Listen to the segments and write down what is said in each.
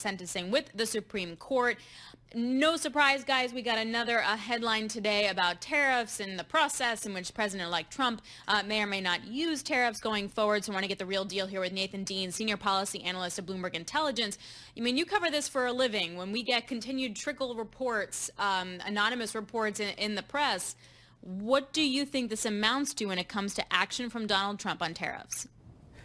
sentencing with the Supreme Court. No surprise, guys, we got another headline today about tariffs and the process in which President-elect Trump may or may not use tariffs going forward. So I want to get the real deal here with Nathan Dean, senior policy analyst at Bloomberg Intelligence. I mean, you cover this for a living. When we get continued trickle reports, anonymous reports in the press, what do you think this amounts to when it comes to action from Donald Trump on tariffs?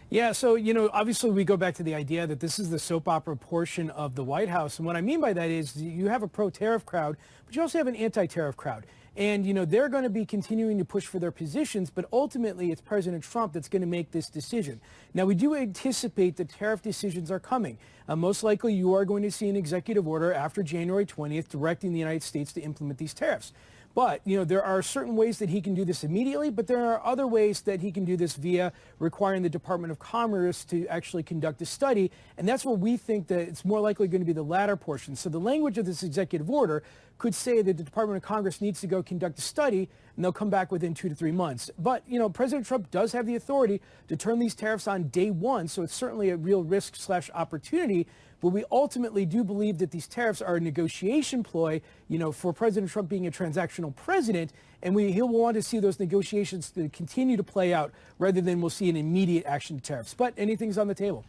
Yeah, so, obviously we go back to the idea that this is the soap opera portion of the White House. And what I mean by that is you have a pro-tariff crowd, but you also have an anti-tariff crowd. And, they're going to be continuing to push for their positions, but ultimately it's President Trump that's going to make this decision. Now, we do anticipate that tariff decisions are coming. Most likely you are going to see an executive order after January 20th directing the United States to implement these tariffs. But, there are certain ways that he can do this immediately, but there are other ways that he can do this via requiring the Department of Commerce to actually conduct a study. And that's where we think that it's more likely going to be the latter portion. So the language of this executive order could say that the Department of Commerce needs to go conduct a study, and they'll come back within 2 to 3 months. But, President Trump does have the authority to turn these tariffs on day one, so it's certainly a real risk/opportunity. But we ultimately do believe that these tariffs are a negotiation ploy, for President Trump being a transactional president, and he'll want to see those negotiations to continue to play out rather than we'll see an immediate action to tariffs. But anything's on the table.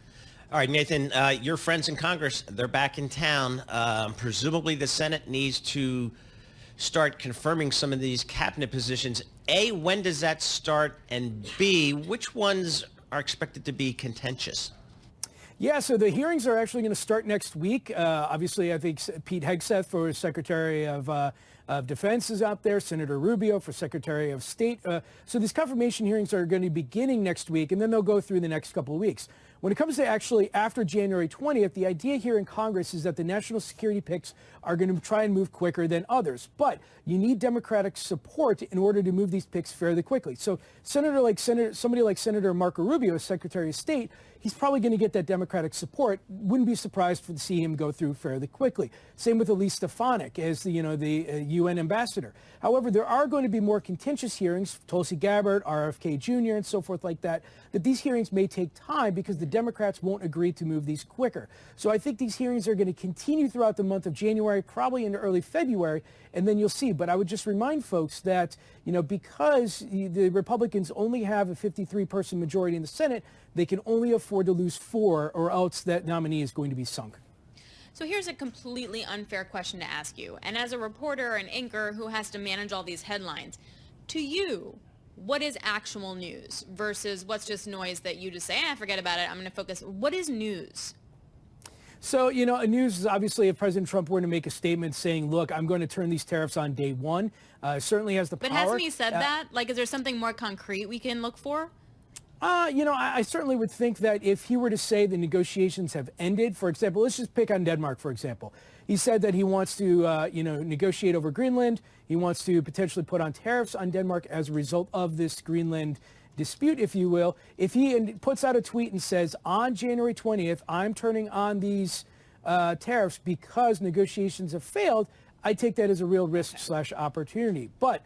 All right, Nathan, your friends in Congress, they're back in town. Presumably the Senate needs to start confirming some of these cabinet positions. A, when does that start? And B, which ones are expected to be contentious? Yeah, so the hearings are actually going to start next week. Obviously, I think Pete Hegseth for Secretary of Defense is out there, Senator Rubio for Secretary of State. So these confirmation hearings are going to be beginning next week, and then they'll go through the next couple of weeks. When it comes to actually after January 20th, the idea here in Congress is that the national security picks are going to try and move quicker than others. But you need Democratic support in order to move these picks fairly quickly. So somebody like Senator Marco Rubio, as Secretary of State, he's probably going to get that Democratic support. Wouldn't be surprised to see him go through fairly quickly. Same with Elise Stefanik as the UN ambassador. However, there are going to be more contentious hearings, Tulsi Gabbard, RFK Jr., and so forth like that these hearings may take time because the Democrats won't agree to move these quicker. So I think these hearings are going to continue throughout the month of January, probably into early February, and then you'll see. But I would just remind folks that, because the Republicans only have a 53-person majority in the Senate, they can only afford to lose 4, or else that nominee is going to be sunk. So here's a completely unfair question to ask you. And as a reporter and anchor who has to manage all these headlines, to you, what is actual news versus what's just noise that you just say, forget about it, I'm going to focus. What is news? So, news is obviously if President Trump were to make a statement saying, look, I'm going to turn these tariffs on day one, certainly has the power. But hasn't he said that? Like, is there something more concrete we can look for? I certainly would think that if he were to say the negotiations have ended, for example, let's just pick on Denmark, for example. He said that he wants to, negotiate over Greenland. He wants to potentially put on tariffs on Denmark as a result of this Greenland dispute, if you will. If he puts out a tweet and says, on January 20th, I'm turning on these tariffs because negotiations have failed, I take that as a real risk/opportunity. But,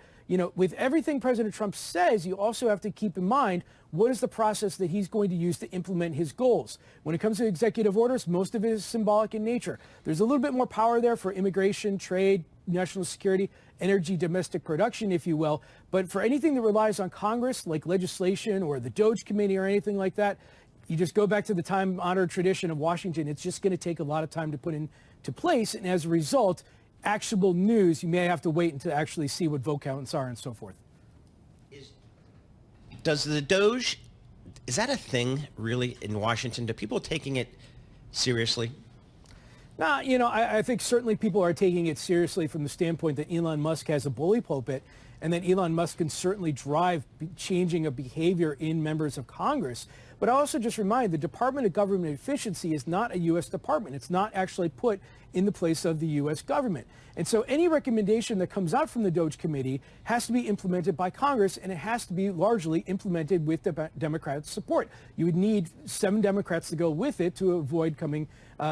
with everything President Trump says, you also have to keep in mind what is the process that he's going to use to implement his goals. When it comes to executive orders, most of it is symbolic in nature. There's a little bit more power there for immigration, trade, national security, energy, domestic production, if you will. But for anything that relies on Congress, like legislation or the DOJ committee or anything like that, you just go back to the time-honored tradition of Washington. It's just going to take a lot of time to put into place. And as a result, actionable news, you may have to wait until actually see what vote counts are and so forth. Does the DOJ, is that a thing really in Washington? Do people taking it seriously? Nah, I think certainly people are taking it seriously from the standpoint that Elon Musk has a bully pulpit and that Elon Musk can certainly drive changing of behavior in members of Congress. But I also just remind the Department of Government Efficiency is not a U.S. department. It's not actually put in the place of the U.S. government. And so any recommendation that comes out from the DOJ committee has to be implemented by Congress, and it has to be largely implemented with Democratic support. You would need 7 Democrats to go with it to avoid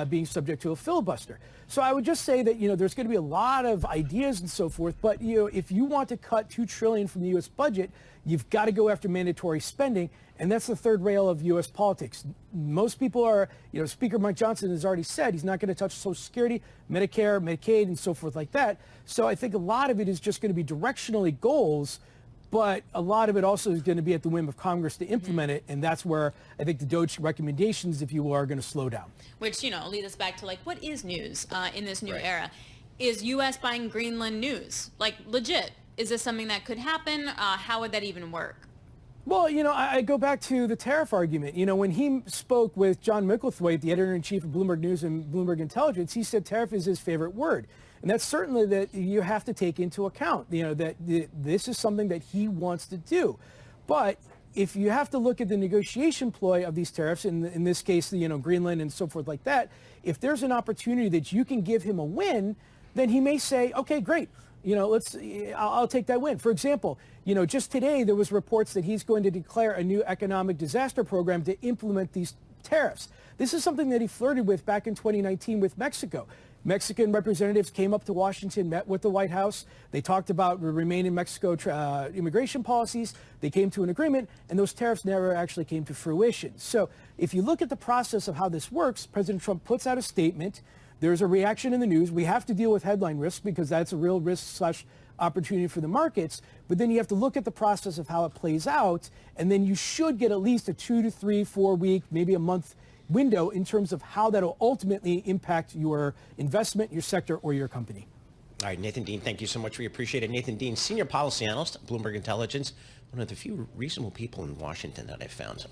being subject to a filibuster. So I would just say that, there's going to be a lot of ideas and so forth, but, if you want to cut $2 trillion from the U.S. budget, you've got to go after mandatory spending, and that's the third rail of U.S. politics. Most people are, Speaker Mike Johnson has already said he's not going to touch Social Security, Medicare, Medicaid, and so forth like that. So I think a lot of it is just going to be directionally goals, but a lot of it also is going to be at the whim of Congress to implement it, and that's where I think the DOGE recommendations, if you will, are going to slow down. Which, lead us back to, what is news in this new era? Is U.S. buying Greenland news? Legit? Is this something that could happen? How would that even work? Well, I go back to the tariff argument. When he spoke with John Micklethwaite, the editor-in-chief of Bloomberg News and Bloomberg Intelligence, he said tariff is his favorite word. And that's certainly that you have to take into account, that this is something that he wants to do. But if you have to look at the negotiation ploy of these tariffs, in this case, Greenland and so forth like that, if there's an opportunity that you can give him a win, then he may say, okay, great. I'll take that win. For example, just today there was reports that he's going to declare a new economic disaster program to implement these tariffs. This is something that he flirted with back in 2019 with Mexico. Mexican representatives came up to Washington, met with the White House. They talked about remain in Mexico immigration policies. They came to an agreement, and those tariffs never actually came to fruition. So if you look at the process of how this works, President Trump puts out a statement. There's a reaction in the news. We have to deal with headline risk because that's a real risk/opportunity for the markets. But then you have to look at the process of how it plays out, and then you should get at least a 2 to 3, 4 week, maybe a month window in terms of how that will ultimately impact your investment, your sector, or your company. All right, Nathan Dean, thank you so much. We appreciate it. Nathan Dean, senior policy analyst, Bloomberg Intelligence, one of the few reasonable people in Washington that I've found.